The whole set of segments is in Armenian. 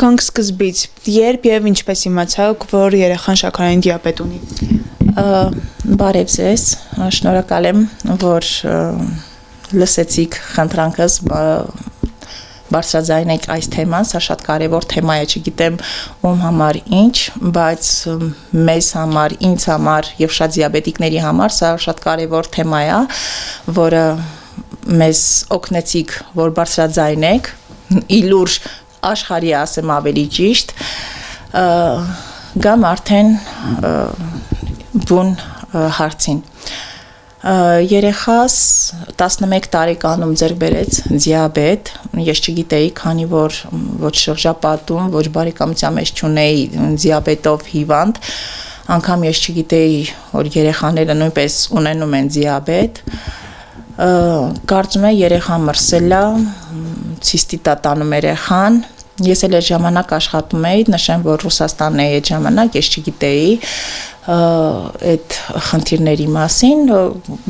Սկսենք սկզբից, երբ եւ ինչպես իմացաք, որ երեխան շաքարային դիաբետ ունի։ Բարև ձեզ, շնորհակալ եմ, որ լսեցիք խնդրանքս, բարձրաձայնեք այս թեման, սա շատ կարևոր թեմա է, չգիտեմ ում համար ինչ, բայց մեզ համար, ինձ համար եւ շատ դիաբետիկների համար սա շատ կարևոր թեմա է, որը մեզ օգնեցիք, որ բարձրաձայնեք, իլուրջ աշխարհի ասեմ ավելի ճիշտ, գամ արդեն բուն հարցին։ Երեխաս 11 տարեկանում ձեռք բերեց դիաբետ, ես չգիտեի, քանի որ ոչ շրջապատում, ոչ բարեկամության մեջ չունեի դիաբետով հիվանդ, անգամ ես չգիտեի, որ երեխաները նույնպես ունենում են դիաբետ, կարծում եմ երեխան մրսել է, ցիստիտա տանում երեխան, ես էլ այդ ժամանակ աշխատում էի, նշեմ, որ Ռուսաստանն էի այդ ժամանակ, ես չգիտեի այդ խնդիրների մասին,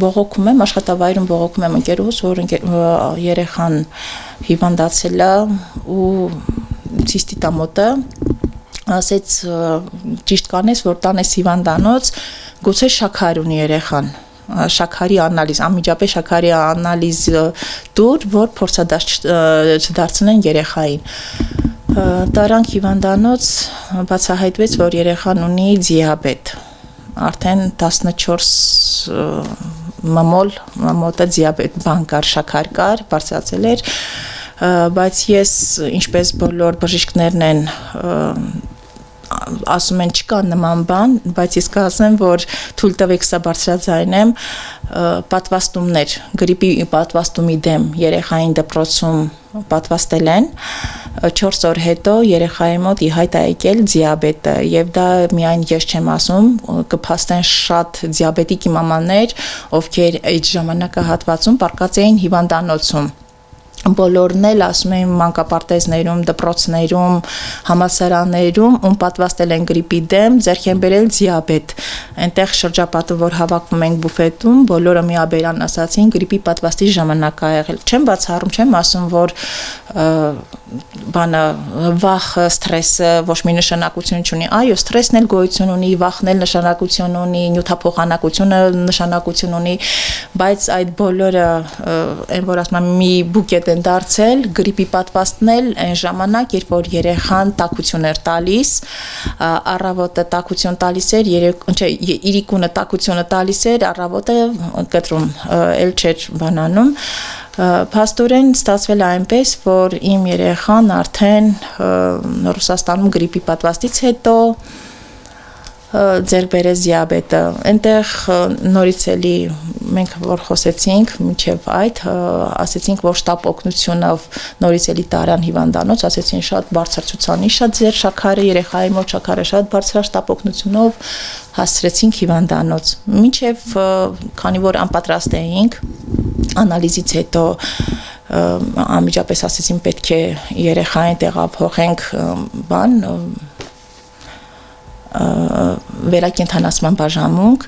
բողոքում եմ, աշխատավայրում բողոքում եմ ընկերուհուս, որ երեխան հիվանդացել է ու ցիստիտա մոտը, ասեց ճիշտ կանես, որ տանես հիվանդանոց, գուցե շաքար ունի երեխան, շաքարի անալիզ, անմիջապես շաքարի անալիզ դուր, որ փորձադաշ չդարձնեն երեխային։ Տարանք հիվանդանոց բացահայտվեց, որ երեխան ունի դիաբետ, արդեն 14 մամոլը դիաբետ բան կար, շաքար կար, բարձրացել էր, բայց ես, ինչպես բոլոր բժիշկներն են ասում են չկա նման բան, բայց ես կասեմ, որ թույլ տվեք սա բարձրաձայնեմ, պատվաստումներ, գրիպի պատվաստումի դեմ երեխային դպրոցում պատվաստել են, 4 օր հետո երեխայի մոտ ի հայտ է եկել դիաբետը, եւ դա միայն ես չեմ ասում, կփաստեն շատ դիաբետիկ մամաներ, ովքեր այդ ժամանակահատվածում պառկած էին հիվանդանոցում։ Բոլորն էլ ասում են մանկապարտեզներում, դպրոցներում, համալսարաններում, ում պատվաստել են գրիպի դեմ, ձեռք են բերել դիաբետ։ Այնտեղ շրջապատը, որ հավաքվում ենք բուֆետում, բոլորը միաբերան ասացին գրիպի պատվաստի ժամանակ ա եղել։ Չեմ բացառում, չեմ ասում, որ բանը վախը, սթրեսը ոչ մի նշանակություն չունի։ Այո, սթրեսն էլ գոյություն ունի, վախն էլ նշանակություն ունի, նյութափոխանակությունը նշանակություն ունի, բայց այդ բոլորը այն որ ասում եմ մի բուկետ են դարձել, գրիպի պատվաստն էլ այն ժամանակ, երբ որ երեխան տաքություն էր տալիս, առավոտը տաքություն տալիս էր, իրիկունը տաքությունը տալիս էր, առավոտը կտրում, էլ չէր բանանում, փաստորեն ստացվել է այնպես, որ իմ երեխան արդեն Ռուսաստանում գրիպի պատվաստից հետո ձեռք բերեց դիաբետը, այնտեղ նորից էլի մենք որ խոսեցինք, մինչև այդ ասեցինք, որ շտապ օգնությունով նորից էլի տարան հիվանդանոց, ասեցին շատ բարձր ցուցանիշ է ձեր շաքարը, երեխայի մոտ շաքարը շատ բարձր է, շտապ օգնությունով հասցրեցինք հիվանդանոց, մինչև քանի որ անպատրաստ էինք, անալիզից հետո անմիջապես ասեցին պետք է երեխային տեղափոխենք բան վերակենդանացման բաժանմունք,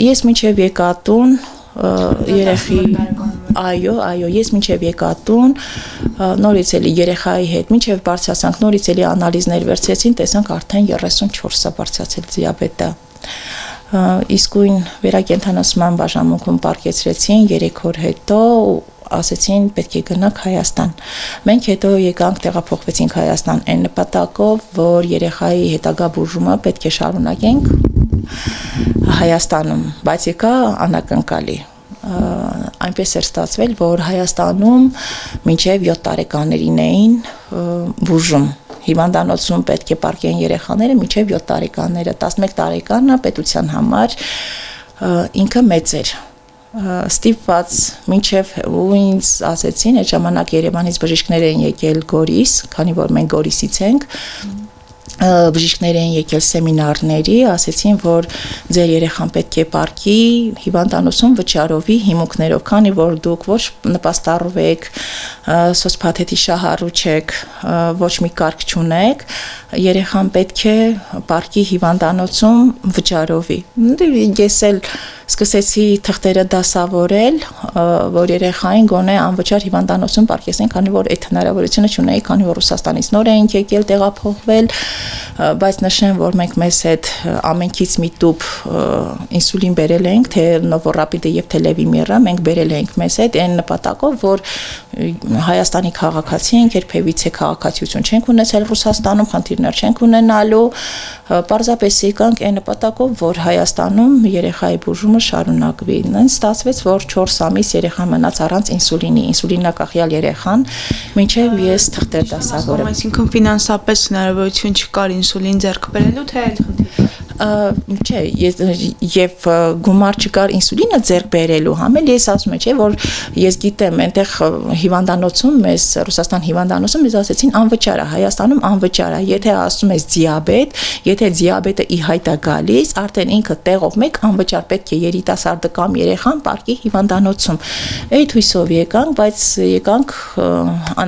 ես մինչև եկա տուն, երեխի, այո, ես մինչև եկա տուն, նորից էլի երեխայի հետ, մինչև բարձրացանք, նորից էլի անալիզներ վերցրեցին, տեսանք արդեն 34-ը բարձրացել դիաբետը, իսկույն վերակենդանացման բաժանմունքում պարկեցրեցին 3 օր հետո, ասեցին պետք է գնանք Հայաստան։ Մենք հետո եկանք տեղափոխվեցինք Հայաստան այն նպատակով, որ երեխայի հետագա բուժումը պետք է շարունակենք Հայաստանում, բայց եկա անակնկալի։ Այնպես էր ստացվել, որ Հայաստանում մինչև 7 տարեկաներին էին բուժում։ Հիվանդանոցում պետք է պարկեին երեխաները մինչև 7 տարեկանները, 11 տարեկանը պետության համար ինքը մեծ էր։ Ստիպված մինչև ու ինձ ասեցին, այդ ժամանակ Երևանից բժիշկներ էին եկել Գորիս, քանի որ մենք Գորիսից ենք, բժիշկներ էին եկել սեմինարների, ասեցին, որ ձեր երեխան պետք է պարկի հիվանդանոցում վճարովի հիմունքներով, քանի որ դուք ոչ նպաստառու եք, սոսփաթեթի շահառու չեք, ոչ մի կարգ չունեք, երեխան պետք է պարկի հիվանդանոցում վճարովի։ Ես էլ սկսեցի թղթերը դասավորել, որ երեխային գոնե անվճար հիվանդանոցում պարկեսեն, քանի որ այդ հնարավորությունը չունեի, քանի որ Ռուսաստանից նոր էինք եկել տեղափոխվել, բայց նշեմ, որ մենք մեզ հետ ամենքից մի տուփ ինսուլին բերել էինք, թե Նովորապիդը եւ թե Լևիմիրը, մենք բերել էինք մեզ հետ այն նպատակով, որ Հայաստանի քաղաքացի ենք, երբևիցե քաղաքացիություն չենք ունեցել Ռուսաստանում, խնդիրներ չենք ունենալու, պարզապես եկանք այն նպատակով, որ Հայաստանում երեխայի բուժումը շարունակվի։ Նույն ստացվեց, որ 4 ամիս երեխան մնաց առանց ինսուլինի, ինսուլինակախյալ երեխան, մինչև ես թղթեր դասավորեմ։ Այսինքն ֆինանսապես հնարավորություն չկար ինսուլին ձեռք բերելու, թե այլ խնդիր։ Չէ, եւ գումար չկար ինսուլինը ձեռք բերելու համար, ես ասում եմ, չէ, որ ես գիտեմ, այնտեղ հիվանդանոցում մեզ Ռուսաստան հիվանդանոցում մեզ ասեցին անվճար է, Հայաստանում անվճար է, եթե ասում ես դիաբետ, եթե դիաբետը ի հայտ է գալիս, արդեն ինքը տեղով մեկ անվճար պետք է երիտասարդը կամ երեխան պարկի հիվանդանոցում։ Այդ հույսով եկանք, բայց եկանք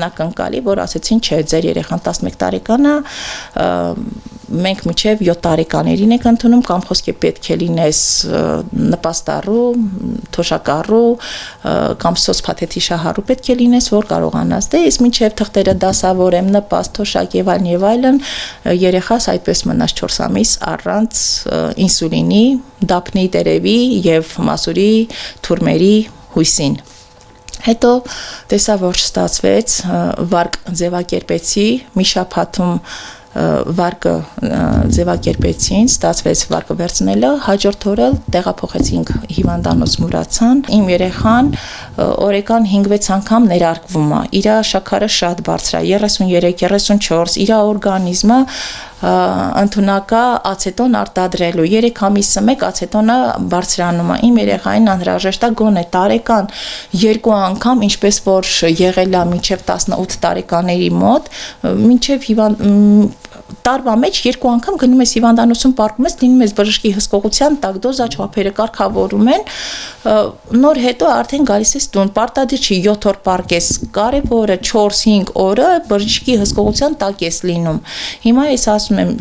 անակնկալի, որ ասեցին, չէ, ձեր երեխան 11 տարեկան է, մենք մինչև 7 տարեկաներին ենք ընդունում, կամ խոսքի պետք է լինես նպաստառու, թոշակառու, կամ սոցփաթեթի շահառու պետք է լինես, որ կարողանաս դե ես մինչև թղթերը դասավորեմ, նպաստ, թոշակ եւ այլն, երեխաս այդպես մնաց 4 ամիս առանց ինսուլինի, դափնի, տերևի եւ մասուրի, թուրմերի հույսին։ Հետո տեսա, որ չստացվեց, վարկ ձևակերպեցի, մի շաբաթում վարկը ձևակերպեցին, ստացվեց վարկը վերցնելը, հաջորդ օրը տեղափոխեցինք հիվանդանոց Մուրացան։ Իմ երեխան օրեկան 5-6 անգամ ներարկվում է։ Իր շաքարը շատ բարձր է, 33-34, իր օրգանիզմը ընդունակա ացետոն արտադրելու 3 ամիսը մեկ ացետոնը բարձրանում է։ Իմ երեխային անհրաժեշտ է գոնե տարեկան 2 անգամ, ինչպես որ եղել է մինչև 18 տարեկաների մոտ, մինչև տարվա մեջ 2 անգամ գնում ես հիվանդանոցում պարկում ես, լինում ես բժշկի հսկողության տակ, դոզա չափերը կարգավորում են, նոր հետո արդեն գալիս ես տուն, պարտադիր չի 7 օր պարկես, կարևորը 4-5 օրը բժշկի հսկողության տակ ես լինում։ Հիմա ես ասում եմ,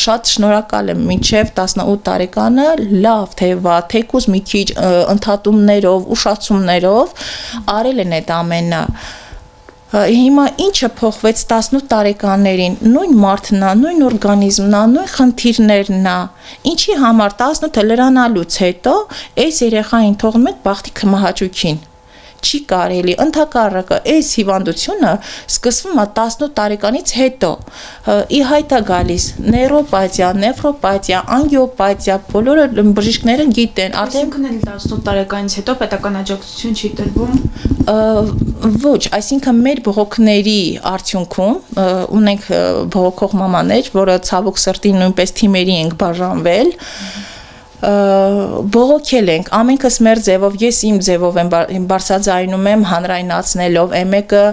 շատ շնորհակալ եմ, մինչև 18 տարեկանը լավ թե վատ, թեկուզ մի քիչ ընդհատումներով, ուշացումներով արել են այդ ամենը։ Հիմա ինչը փոխվեց 18 տարեկաններին, նույն մարդն է, նույն օրգանիզմն է, նույն խնդիրներն է, ինչի համար 18-ը լրանալուց հետո այս երեխային թողնում եք բախտի քմահաճույքին։ Չի կարելի, ընդհակառակը այս հիվանդությունը սկսվում է 18 տարեկանից հետո, ի հայտ է գալիս նեյրոպաթիա, նեֆրոպաթիա, անգիոպաթիա, բոլորը բժիշկները գիտեն, արդեն 18 տարեկանից հետո պետական աջակցություն չի տրվում։ Ոչ, այսինքն մեր բողոքների արդյունքում ունենք բողոքող մամաներ, որը ցավոք սրտի նույնպես թիմերի ենք բաժանվել, բողոքել ենք, ամենքս մեր ձևով, ես իմ ձևով եմ բարձրաձայնում եմ հանրայնացնելով, մեկը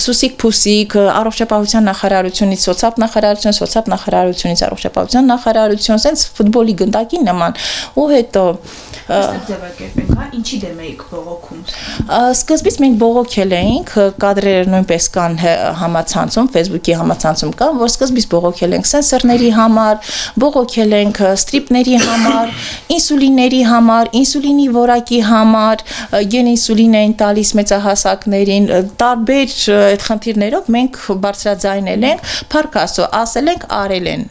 սուսիկ-փուսիկ, առողջապահության նախարարությունից սոցապ նախարարություն, սոցապ նախարարությունից առողջապահության նախարարություն, սենց ֆուտբոլի գնդակի նման, ու հետո ձևակերպենք, հա, ինչի դեմ էիք բողոքում։ Սկզբից մենք բողոքել էինք, կադրերը նույնպես կան համացանցում, Facebook-ի համացանցում կան, որ սկզբից բողոքել ենք սենսորների համար, բողոքել ենք ստրիպների համար, ինսուլինների համար, ինսուլինի որակի համար, գեն ինսուլին էին տալիս մեծահասակներին, տարբեր այդ խնդիրներով մենք բարձրաձայնել ենք, փառք Աստծո, ասել ենք, արել են։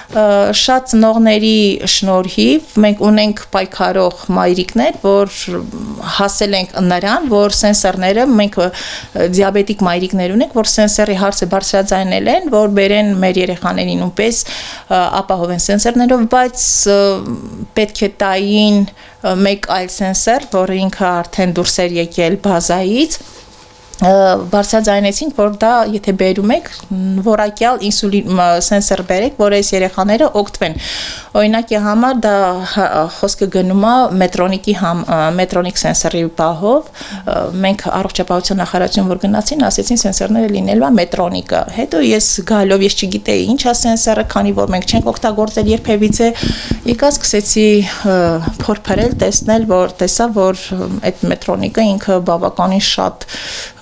Շատ ծնողների շնորհիվ մենք ունենք պայքարող մայրիկներ, որ հասել ենք նրան, որ սենսորները, մենք դիաբետիկ մայրիկներ ունենք, որ սենսորի հարցը բարձրաձայնել են, որ բերեն մեր երեխաներին նույնպես ապահովեն սենսորներով, բայց պետք է տային մեկ այլ սենսոր, որը ինքը արդեն դուրս էր եկել բազայից, բարձրաձայնեցինք, որ դա եթե բերում եք որակյալ ինսուլին սենսոր բերեք, որ այս երեխաները օգտվեն։ Օրինակի համար դա խոսքը գնում է մետրոնիկ սենսորի պահով, մենք առողջապահության նախարարություն որ գնացին, ասեցին սենսորները լինելու է մետրոնիկը։ Հետո ես գալով ես չգիտեի ինչ է սենսորը, քանի որ մենք չենք օգտագործել երբևիցե, եկա սկսեցի փորփրել, տեսնել, որ տեսա, որ այդ մետրոնիկը ինքը բավականին շատ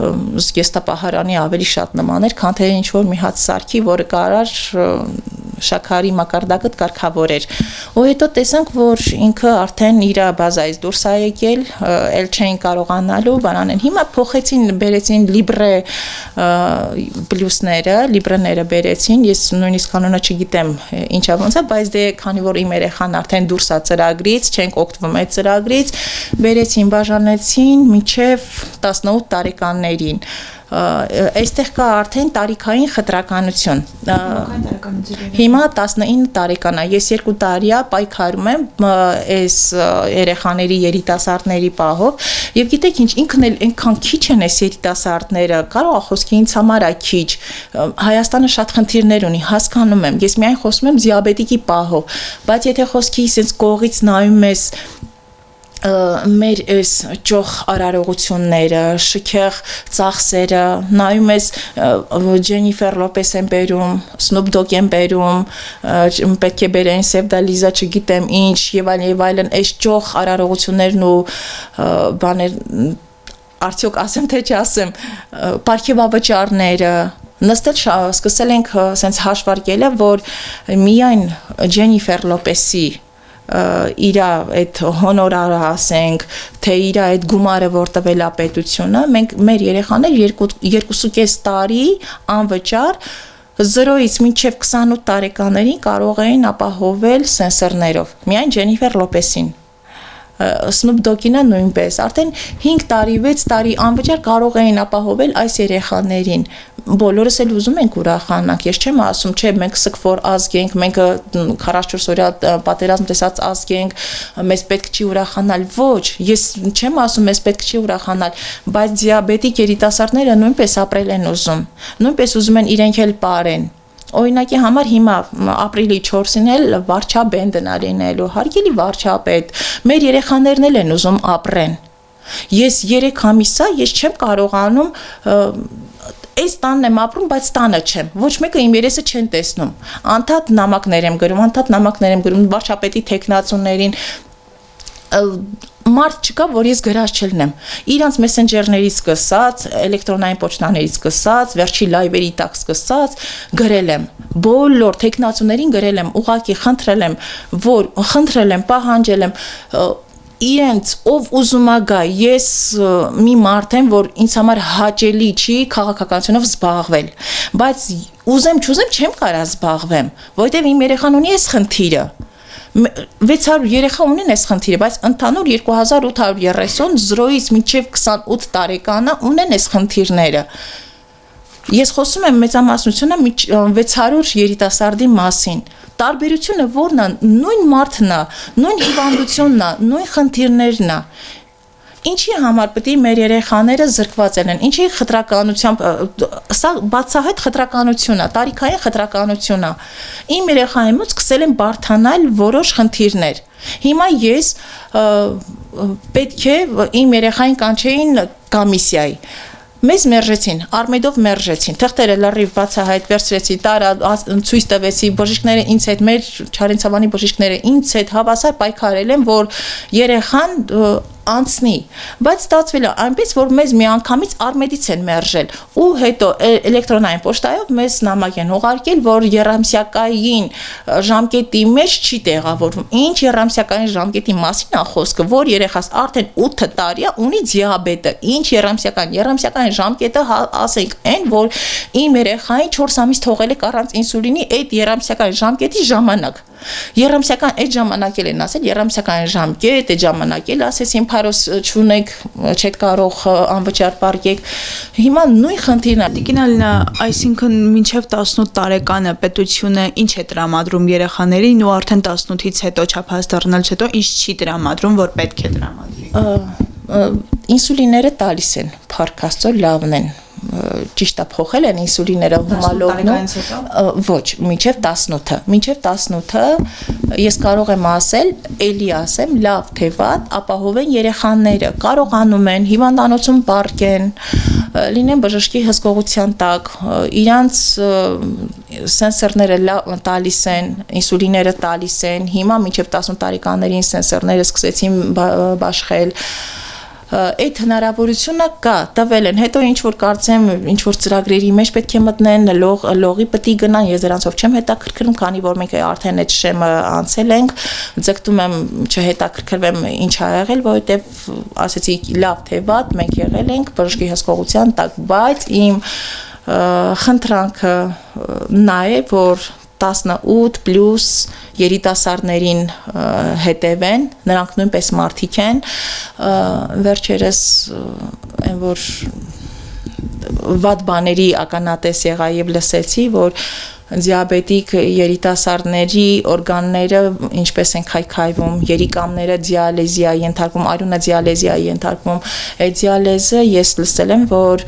զգեստապահարանի ավելի շատ նման էր, քան թե ինչ որ մի հատ սարքի, որը կարար շաքարի մակարդակը կարգավորեր։ Ու հետո տեսանք, որ ինքը արդեն իր բազայից դուրս է եկել, էլ չէին կարողանալու բանանեն։ Հիմա փոխեցին, բերեցին Libre պլյուսները, Libre-ները բերեցին, ես նույնիսկ կանոնը չգիտեմ ինչա ոնց է, բայց դե քանի որ իմ երեխան արդեն դուրս է ծրագրից, չենք օգտվում այդ ծրագրից, բերեցին, բաժանեցին մինչև 18 տարեկաններին։ Այստեղ կա արդեն տարիքային խտրականություն։ Հիմա 19 տարեկան է, ես 2 տարի է պայքարում եմ այս երեխաների երիտասարդների պահով, եւ գիտեք ինչ, ինքն էլ այնքան քիչ են այս երիտասարդները, կարող է խոսքի ինձ համար է քիչ։ Հայաստանը շատ խնդիրներ ունի, հասկանում եմ, ես միայն խոսում եմ դիաբետիկի պահով, բայց եթե խոսքի sense կողից նայում ես մեր այս ճոխ արարողությունները, շքեղ ծախսերը, նայում ես Ջենիֆեր Լոպես են բերում, Սնուփ Դոգ են բերում, պետք է բերեն Սևդալիզա, չգիտեմ ինչ, եւ այլն, այս ճոխ արարողություններն ու բաներ, արդյոք ասեմ թե չասեմ, պարգևավճարները նստել սկսել ենք sense հաշվարկել, որ միայն Ջենիֆեր Լոպեսի իր այդ հոնորարը ասենք, թե իր այդ գումարը որ տվել է պետությունը, մենք մեր երեխաներ 2.5 տարի անվճար 0-ից մինչև 28 տարեկաներին կարող էին ապահովել սենսորներով, միայն Ջենիֆեր Լոպեսին։ Սնուփ Դոգինը նույնպես, արդեն 5 տարի, 6 տարի անվճար կարող էին ապահովել այս երեխաներին։ Բոլորս էլ ուզում ենք ուրախանանք, ես չեմ ասում, չէ, մենք սգվոր ազգ ենք, մենք 44 օրյա պատերազմ տեսած ազգ ենք, մեզ պետք չի ուրախանալ, ոչ, ես չեմ ասում, մեզ պետք չի ուրախանալ, բայց դիաբետիկ երիտասարդները նույնպես ապրել են ուզում, նույնպես ուզում են իրենք էլ ապրեն։ Օրինակի համար հիմա ապրիլի 4-ին էլ վարչապետն է լինելու, հարգելի վարչապետ, մեր երեխաներն էլ են ուզում ապրեն։ Ես 3 ամիս է, ես չեմ կարողանում այս տանն եմ ապրում, բայց տանը չեմ։ Ոչ մեկը իմ երեսը չեն տեսնում։ Անդադ նամակներ եմ գրում, վարչապետի տեխնացուներին մարդ չկա, որ ես գրած չլնեմ։ Իրանց մեսենջերներից սկսած, էլեկտրոնային պոչտաներից սկսած, վերջի լայվերի տակ սկսած գրել եմ։ Բոլոր տեխնացուներին գրել եմ, ուղղակի խնդրել եմ, պահանջել եմ իրենց ով ուզում է գա, ես մի մարդ եմ, որ ինձ համար հաճելի չի քաղաքականությունով զբաղվել, բայց ուզեմ չուզեմ չեմ կարող զբաղվեմ, որովհետև իմ երեխան ունի այս խնդիրը։ 600 երեխա ունեն այս խնդիրը, բայց ընդհանուր 2830 0-ից մինչև 28 տարեկանը ունեն այս խնդիրները։ Ես խոսում եմ մեծամասնությունը 600 երիտասարդի մասին։ Տարբերությունը որն է, նույն մարդն է, նույն հիվանդությունն է, նույն խնդիրներն է։ Ինչի համար պետք է մեր երեխաները զրկված են, ինչի խտրականությամբ, սա բացահայտ խտրականություն է, տարիքային խտրականություն է։ Իմ երեխայի մոտ սկսել են բարդանալ որոշ խնդիրներ։ Հիմա ես պետք է իմ երեխային կանչեին կոմիսիայի։ Մեզ մերժեցին, Արմեդով մերժեցին, թղթերը լրիվ բացահայտ վերցրեցի, տարա ցույց տվեցի, բժիշկները ինձ հետ, մեր Չարենցավանի բժիշկները ինձ հետ հավասար պայքարել են, որ երեխան անցնի, բայց ստացվել է այնպես, որ մեզ միանգամից Արմեդից են մերժել ու հետո էլեկտրոնային պոչտայով մեզ նամակ են ուղարկել, որ երամսյակային ժամկետի մեջ չի տեղավորվում։ Ինչ երամսյակային ժամկետի մասին է խոսքը, որ երեխաս արդեն 8 տարի է ունի դիաբետը։ Ինչ երամսյակային ժամկետը ասենք այն, որ իմ երեխային 4 ամիս թողել եք առանց ինսուլինի այդ երամսյակային ժամկետի ժամանակ։ Երամսյական այդ ժամանակ էլ են ասել, երամսյական ժամկետ, այդ ժամանակ էլ ասեցին փարոս չունեք, չեք կարող անվճար պարկեք։ Հիմա նույն խնդիրն է։ Տիկին Ալինա, այսինքն մինչև 18 տարեկանը պետությունը ինչ է տրամադրում երեխաներին ու արդեն 18-ից հետո չափահաս դառնալուց հետո ինչ չի տրամադրում, որ պետք է տրամադրի։ Ինսուլինները տալիս են, փառք Աստծո, լավն են։ Ճիշտ է, փոխել են ինսուլինները հումալոգնում, ոչ, մինչև 18-ը ես կարող եմ ասել, էլի ասեմ, լավ թե վատ, ապահովեն երեխաները, կարողանում են հիվանդանոցում պարկեն, լինեն բժշկի հսկողության տակ, իրանց սենսորները տալիս են, ինսուլինները տալիս են, հիմա մինչև 18 տարեկաններին սենսորները սկսեցին բաշխել, այդ հնարավորությունը կա, տվել են, հետո ինչ որ կարծեմ, ինչ որ ծրագրերի մեջ պետք է մտնեն, լողի պետք է գնան, ես դրանցով չեմ հետաքրքրում, քանի որ մենք արդեն այդ շեմը անցել ենք, ձգտում եմ չհետաքրքրվեմ ինչ ա եղել, որովհետև ասեցի լավ թե վատ, մենք եղել ենք բժշկի հսկողության տակ, բայց իմ խնդրանքը նա է, որ 18+ երիտասարդներին հետևեն, նրանք նույնպես մարդիկ են, վերջերս այն որ վատ բաների ականատես եղա եւ լսեցի, որ դիաբետիկ երիտասարդների օրգանները ինչպես են քայքայվում, երիկամները դիալեզիա ենթարկվում, արյունը դիալեզիա ենթարկվում, այդ դիալեզը ես լսել եմ, որ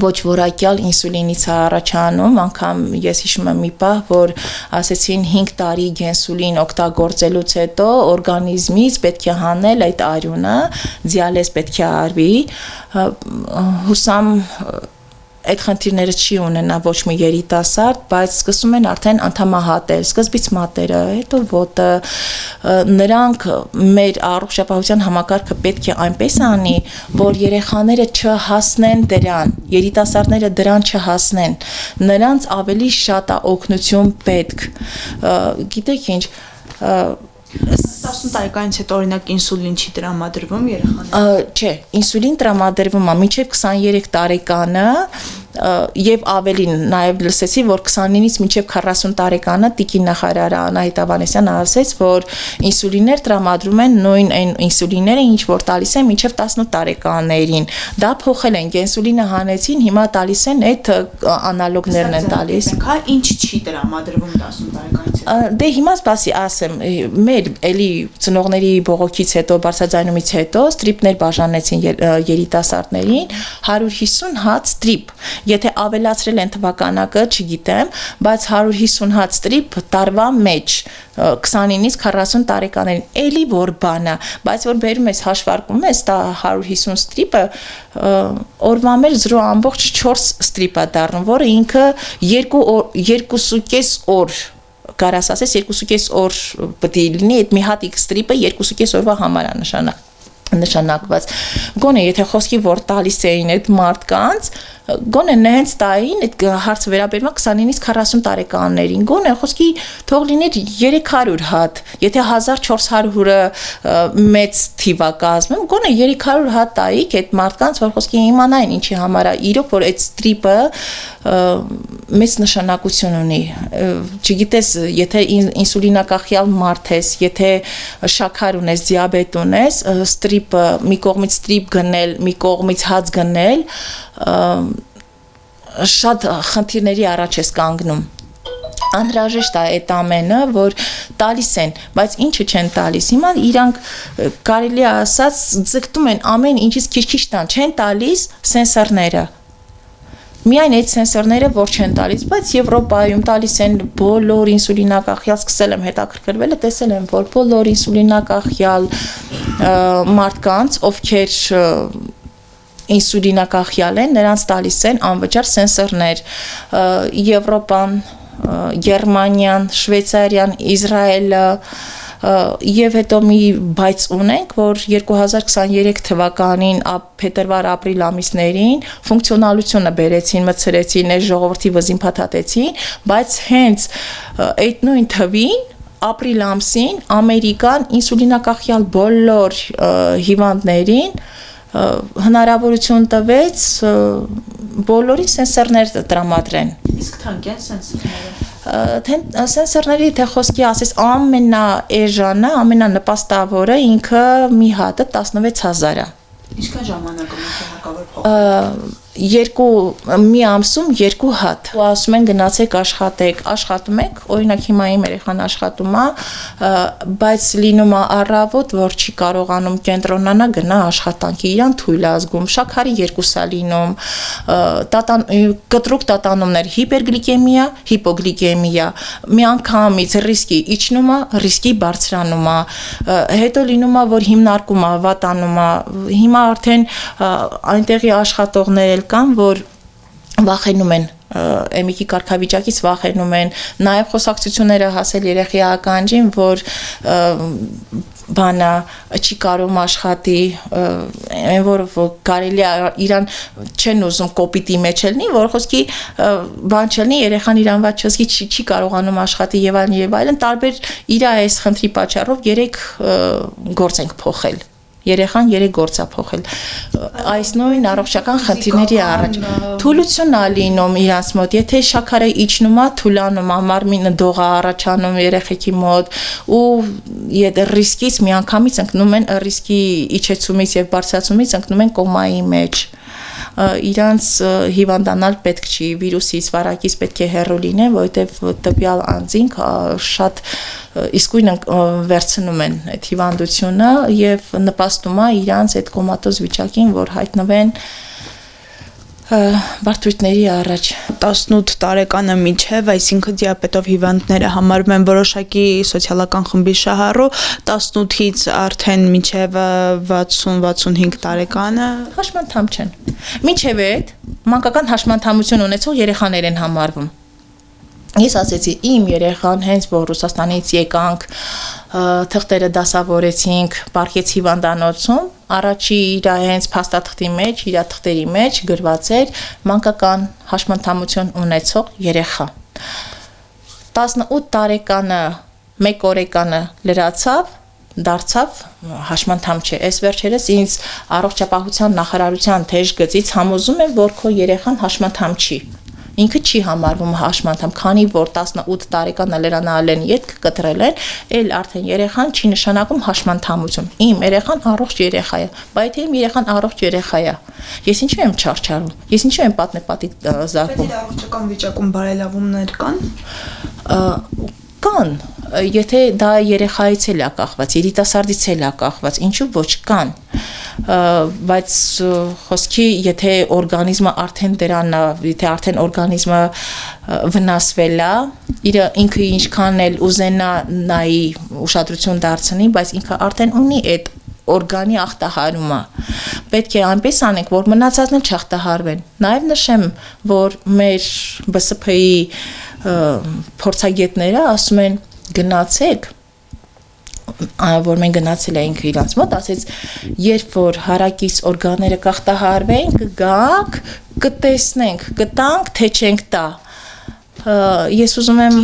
ոչ որակյալ ինսուլինից է առաջանում, անգամ ես հիշում եմ մի պահ, որ ասեցին 5 տարի ինսուլին օգտագործելուց հետո օրգանիզմից պետք է հանել այդ արյունը, դիալեզ պետք է արվի, հուսամ այդ խնդիրները չի ունենա ոչ մի երիտասարդ, բայց սկսում են արդեն անդամահատել, սկզբից մատերը, հետո ոտը, նրանք մեր առողջապահության համակարգը պետք է այնպես անի, որ երեխաները չհասնեն դրան, երիտասարդները դրան չհասնեն, նրանց ավելի շատ է օգնություն պետք, գիտեք ինչ, 10 տարեկանից հետո օրինակ ինսուլին չի տրամադրվում երեխաներին։ Չէ, ինսուլին տրամադրվում է մինչև 23 տարեկանը եւ ավելին նաեւ լսեցի, որ 29-ից մինչև 40 տարեկանը տիկին նախարարը Անահիտ Ավանեսյանը ասեց, որ ինսուլիններ տրամադրում են նույն այն ինսուլինները, ինչ որ տալիս են մինչև 18 տարեկաներին։ Դա փոխել են, ինսուլինը հանեցին, հիմա տալիս են այդ անալոգներն են տալիս։ Հա, ինչ չի տրամադրվում 10 տարեկանից հետո։ Դե հիմա սպասի ասեմ, մեր էլի ծնողների բողոքից հետո, բարձրաձայնումից հետո ստրիպներ բաժանեցին երիտասարդներին, 150 հատ ստրիպ։ Եթե ավելացրել են թվականակը, չգիտեմ, բայց 150 հատ ստրիպ տարվա մեջ 29-ից 40 տարեկաներին, էլի որ բանը, բայց որ բերում ես հաշվարկում ես, դա 150 ստրիպը օրվա մեջ 0.4 ստրիպ է դառնում, որը ինքը 2.5 օր կարաս ասես 2.5 օր պետք է լինի, այդ մի հատ ստրիպը 2.5 օրվա համար է նշանակված։ Գոնե եթե խոսքի որ տալիս էին այդ մարդկանց, գոնե նենց տային, այդ հարցը վերաբերում է 29-ից 40 տարեկաններին, գոնե խոսքի թող լիներ 300 հատ, եթե 1400-ը մեծ թիվ է կազմում, գոնե 300 հատ տայիք այդ մարդկանց, որ խոսքի իմանային ինչի համար է, իրոք որ այդ ստրիպը մեծ նշանակություն ունի, չգիտես, եթե ինսուլինակախյալ մարդ ես, եթե շաքար ունես, դիաբետ ունես, ստրիպը, մի կողմից ստրիպ գնել, մի կողմից հաց գնել, շատ խնդիրների առաջ ես կանգնում, անհրաժեշտ է այդ ամենը, որ տալիս են, բայց ինչը չեն տալիս, հիմա իրանք կարելի է ասած ձգտում են ամեն ինչից քիչ-քիչ տան, չեն տալիս սենսորները, միայն այդ սենսորները որ չեն տալիս, բայց Եվրոպայում տալիս են բոլոր ինսուլինակախյալ, սկսել եմ հետաքրքրվել, տեսել եմ, որ բոլոր ինսուլինակախյալ մարդկանց, ովքեր ինսուլինակախյալ են, նրանց տալիս են անվճար սենսորներ, Եվրոպան, Գերմանիան, Շվեյցարիան, Իսրայելը, եւ հետո մի բայց ունենք, որ 2023 թվականին փետրվար-ապրիլ ամիսներին ֆունկցիոնալությունը բերեցին, մտցրեցին, այս ժողովրդի վզին փաթաթեցին, բայց հենց այդ նույն թվին ապրիլ ամսին Ամերիկան ինսուլինակախյալ բոլոր հիվանդներին հնարավորություն տվեց բոլորի սենսորներ տրամադրեն։ Իսկ թանկ են սենսորները։ Սենսորների թե խոսքի ասես ամենաէժանը, ամենանպաստավորը ինքը մի հատը 16000 է։ Ինչքան ժամանակում է հարկավոր փոխել։ Մի ամսում 2 հատ։ Ասում են գնացեք աշխատեք, աշխատում եք, օրինակ հիմա իմ երեխան աշխատում է, բայց լինում է առավոտ, որ չի կարողանում կենտրոնանա, գնա աշխատանքի, իրան թույլ է զգում, շաքարի 2 է լինում, կտրուկ տատանումներ, հիպերգլիկեմիա, հիպոգլիկեմիա, միանգամից ռիսկի իջնում է, ռիսկի բարձրանում է, հետո լինում է, որ հիմնարկում է, վատանում է, հիմա արդեն այնտեղի աշխատողներ կան, որ վախենում են էմիկի կարգավիճակից վախենում են, նաև խոսակցությունները հասել երեխի ականջին, որ բանա չի կարող աշխատի, այն որ կարելի է իրան չեն ուզում կոպիտի մեջ լինի, որ խոսքի բան չլինի, երեխան իրան ված չզգի չի կարողանում աշխատի եւ այլն, տարբեր իր այս խնդրի պատճառով 3 գործ ենք փոխել։ Երեխան 3 գործ է փոխել։ Այս նույն առողջական խնդիրների առաջ թուլություն է լինում իրանց մոտ, եթե շաքարը իջնում է, թուլանում է, մարմինը դող է առաջանում երեխեքի մոտ ու ռիսկից միանգամից ընկնում են ռիսկի իջեցումից եւ բարձրացումից ընկնում են կոմայի մեջ։ Իրանց հիվանդանալ պետք չի, վիրուսից, վարակից պետք է հեռու լինեն, որովհետև տվյալ անձին շատ իսկույն վերցնում են այդ հիվանդությունը եւ նպաստում է իրանց այդ կոմատոզ վիճակին, որ հայտնվեն բարդությունների առաջ 18 տարեկանը միջև, այսինքն դիաբետով հիվանդները համարվում են որոշակի սոցիալական խմբի շահառու, 18-ից արդեն միջև 60-65 տարեկանը հաշմանդամ չեն։ Մինչև այդ մանկական հաշմանդամություն ունեցող երեխաներ են համարվում։ Ես ասեցի, իմ երեխան հենց որ Ռուսաստանից եկանք, թղթերը դասավորեցինք, պարկեց հիվանդանոցում, առաջի իր հենց փաստաթղթի մեջ, իր թղթերի մեջ գրված էր մանկական հաշմանդամություն ունեցող երեխա։ 18 տարեկանը, 1 օրեկանը լրացավ, դարձավ հաշմանդամ չէ։ Այս վերջերս ինձ առողջապահության նախարարության թեժ գծից համոզում են, որ քո երեխան հաշմանդամ չի։ Ինքը չի համարվում հաշմանդամ, քանի որ 18 տարեկանը լրանալ են ետք կտրել են, էլ արդեն երեխան չի նշանակում հաշմանդամություն։ Իմ երեխան առողջ երեխա է, բայց իմ երեխան առողջ երեխա է։ Ես ինչու եմ չարչարում։ Ես ինչու եմ պատնեպատիկ զարկում։ Բայց առողջական վիճակում բարելավումներ կան։ Կան, եթե դա երեխայից էլ է կախված, երիտասարդից էլ է կախված, ինչու ոչ կան, բայց խոսքի, եթե օրգանիզմը արդեն դրան է, եթե արդեն օրգանիզմը վնասվել է, ինքը ինչքան էլ ուզենա նայի ուշադրություն դարձնի, բայց ինքը արդեն ունի այդ օրգանի ախտահարումը։ Պետք է այնպես անենք, որ մնացածն էլ չախտահարվեն։ Նաև նշեմ, որ մեր ԲՍՓ-ի փորձագետները ասում են գնացեք, որ մենք գնացել էինք իրանց մոտ, ասեց, երբ որ հարակից օրգանները կախտահարվեն, կգանք, կտեսնենք, կտանք, թե չենք տա։ Ես ուզում եմ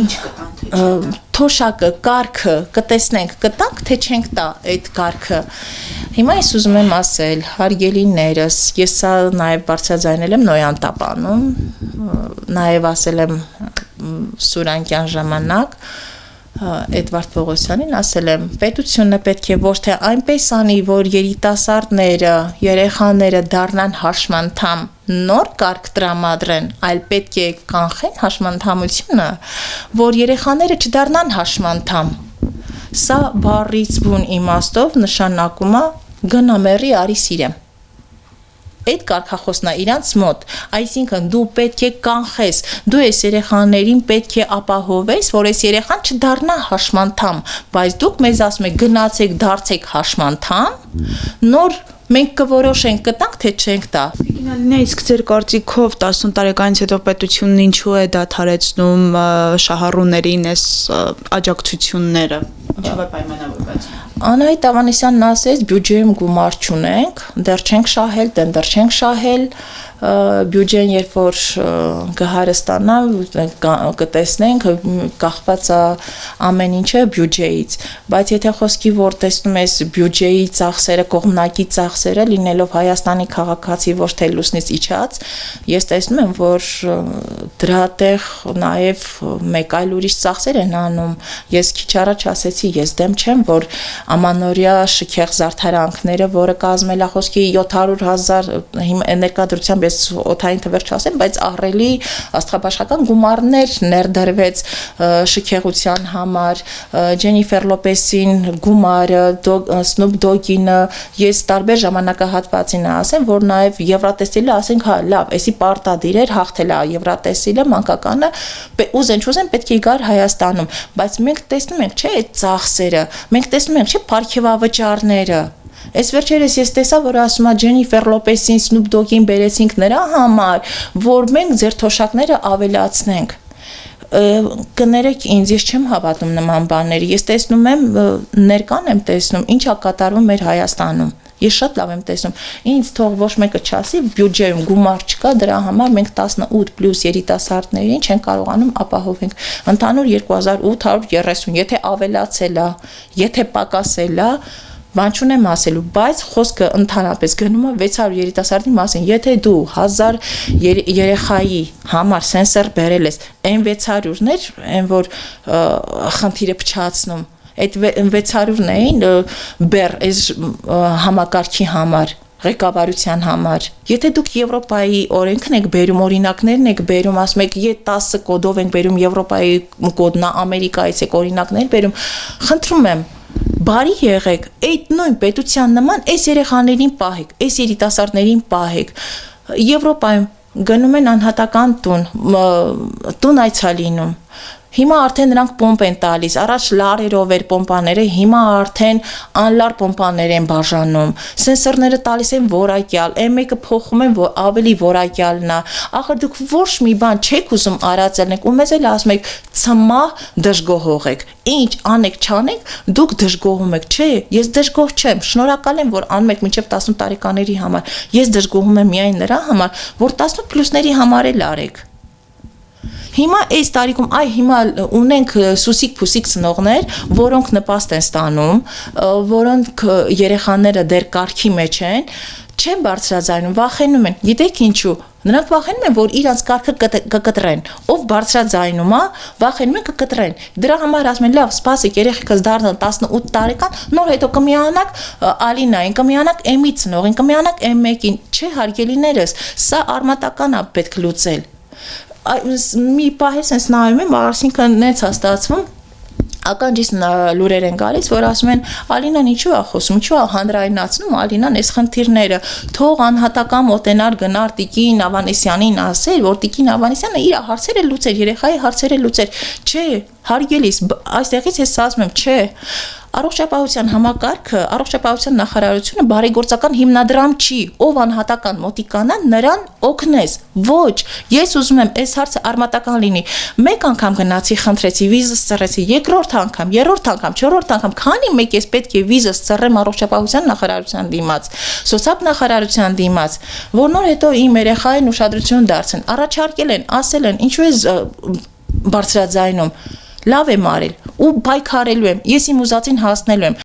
թոշակը, կարգը կտեսնենք, կտանք, թե չենք տա այդ կարգը։ Հիմա ես ուզում եմ ասել, հարգելիներս, ես սա նաև բարձրաձայնել եմ Նոյան տապանում, նաև ասել եմ Սուրանկյան ժամանակ, Էդվարդ Պողոսյանին ասել եմ, պետությունը պետք է ոչ թե այնպես անի, որ երիտասարդները, երեխաները դառնան հաշմանդամ, նոր կարգ տրամադրեն, այլ պետք է կանխեն հաշմանդամությունը, որ երեխաները չդառնան հաշմանդամ։ Սա բառից բուն իմաստով նշանակում է գնա մեռի արի սիրեմ։ Այդ կարգախոսն է իրանց մոտ, այսինքն դու պետք է կանխես, դու այս երեխաներին պետք է ապահովես, որ այս երեխան չդառնա հաշմանդամ, բայց դուք մեզ ասում եք գնացեք, դարձեք հաշմանդամ, նոր մենք կորոշենք կտանք, թե չենք տա։ Գինալինա, իսկ ձեր կարծիքով 18 տարեկանից հետո պետությունն ինչու է դադարեցնում շահառուներին այս աջակցությունները։ Ինչու է պայմանավորված։ Անահիտ Ավանեսյանն ասեց, բյուջեում գումար չունենք, դեռ չենք շահել, տենդեր չենք շահել, բյուջեն երբ որ կհարստանա, կտեսնենք, կախված է ամեն ինչը բյուջեից, բայց եթե խոսքի որ տեսնում ես բյուջեի ծախսերը, կողմնակի ծախսերը, լինելով Հայաստանի քաղաքացի ոչ թե լուսնից իջած, ես տեսնում եմ, որ դրա տեղ նաև մեկ այլ ուրիշ ծախսեր են անում։ Ես քիչ առաջ ասեցի, ես դեմ չեմ, որ ամանորյա շքեղ զարդարանքները, որը կազմել է խոսքի 700,000 ներկայությամբ ես օթային թվեր չասեմ, բայց ահռելի աստղաբաշխական գումարներ ներդրվեց շքեղության համար, Ջենիֆեր Լոպեսին գումարը, Սնուփ Դոգինը, ես տարբեր ժամանակահատվածին ասեմ, որ նաև Եվրատեսիլը ասենք, հա, լավ, էսի պարտադիր էր, հաղթել է Եվրատեսիլը, մանկականը, ուզեն չուզեն պետք է գար Հայաստանում, բայց մենք տեսնում ենք, չէ, այդ ծախսերը, մենք տեսնում ենք, չէ, պարգևավճարները, Այս վերջերս ես տեսա, որ ասում է Ջենիֆեր Լոպեսին, Սնուփ Դոգին բերեցինք նրա համար, որ մենք ձեր թոշակները ավելացնենք։ Կներեք ինձ, ես չեմ հավատում նման բաների։ Ես տեսնում եմ, ներկան եմ տեսնում, ինչա կատարվում մեր Հայաստանում։ Ես շատ լավ եմ տեսնում։ Ինձ թող ոչ մեկը չասի, բյուջեում գումար չկա, դրա համար մենք 18+ երիտասարդներին չեն կարողանում ապահովենք։ Ընդհանուր 2830, եթե ավելացել է, եթե պակասել է, բան չունեմ ասելու, բայց խոսքը ընդհանրապես գնում է 600 երիտասարդի մասին։ Եթե դու 1000 երեխայի համար սենսոր բերել ես, այն 600-ներ, այն որ խնդիրը փչացնում, այդ 600-ն էին բեր այս համակարգի համար, ղեկավարության համար։ Եթե դուք Եվրոպայի օրենքն եք բերում, օրինակներն եք բերում, ասում եք, եթե 10 կոդով ենք բերում Եվրոպայի կոդն, Ամերիկայից եք օրինակներ բերում, խնդրում եմ, բարի եղեք, այդ նույն պետության նման այս երեխաներին պահեք, այս երիտասարդներին պահեք։ Եվրոպայում գնում են անհատական տուն այցալինում։ Հիմա արդեն նրանք պոմպ են տալիս, առաջ լարերով էր պոմպաները, հիմա արդեն անլար պոմպաներ են բաժանում, սենսորները տալիս են որակյալ, M1-ը փոխում են, որ ավելի որակյալն է, ախր դուք ոչ մի բան չեք ուզում արածելնեք, ու մեզ էլ ասում եք, ցմա դժգոհող եք, ինչ անեք չանեք, դուք դժգոհում եք, չէ, ես դժգոհ չեմ, շնորհակալ եմ, որ անում եք մինչև 18 տարեկաների համար, ես դժգոհում եմ միայն նրա համար, որ 18+-ների համար էլ արեք։ Հիմա այս տարիքում հիմա ունենք սուսիկ-փուսիկ ծնողներ, որոնք նպաստ են ստանում, որոնք երեխաները դեռ կարգի մեջ են, չեն բարձրաձայնում, վախենում են։ Գիտեք ինչու։ Նրանք վախենում են, որ իրանց կարգը կկտրեն։ Ով բարձրաձայնում է, վախենում են կկտրեն։ Դրա համար ասում են, լավ, սպասեք, երեխեքս դառնան 18 տարեկան, նոր հետո կմիանաք Ալինային, կմիանաք M-ի ծնողին, կմիանաք M1-ին։ Չէ, հարգելիներս, սա արմատական է պետք լուծել։ Մի պահ ես նայում եմ, այսինքն նենց է ստացվում, ականջից լուրեր են գալիս, որ ասում են Ալինան ինչու է խոսում, ինչու է հանրայնացնում Ալինան այս խնդիրները, թող անհատական մոտենար գնար Տիկին Ավանեսյանին ասել, որ Տիկին Ավանեսյանը իր հարցերը լուծեր, երեխայի հարցերը լուծեր, չէ, հարգելիս, այստեղից ես ասում եմ, չէ, առողջապահության համակարգը, առողջապահության նախարարությունը բարեգործական հիմնադրամ չի, ով անհատական մոտիկանա նրան օգնես, ոչ, ես ուզում եմ այս հարցը արմատական լինի, մեկ անգամ գնացի խնդրեցի, վիզս ծռեցի, երկրորդ անգամ, երրորդ անգամ, չորրորդ անգամ, քանի մեկ ես պետք է վիզս ծռեմ առողջապահության նախարարության դիմաց, սոցիալ նախարարության դիմաց, որ նոր հետո իմ երեխային ուշադրություն դարձեն, առաջարկել են, ասել են, ինչու ես բարձրաձայնում, լավ եմ արել ու պայքարելու եմ, ես իմ ուզածին հասնելու եմ։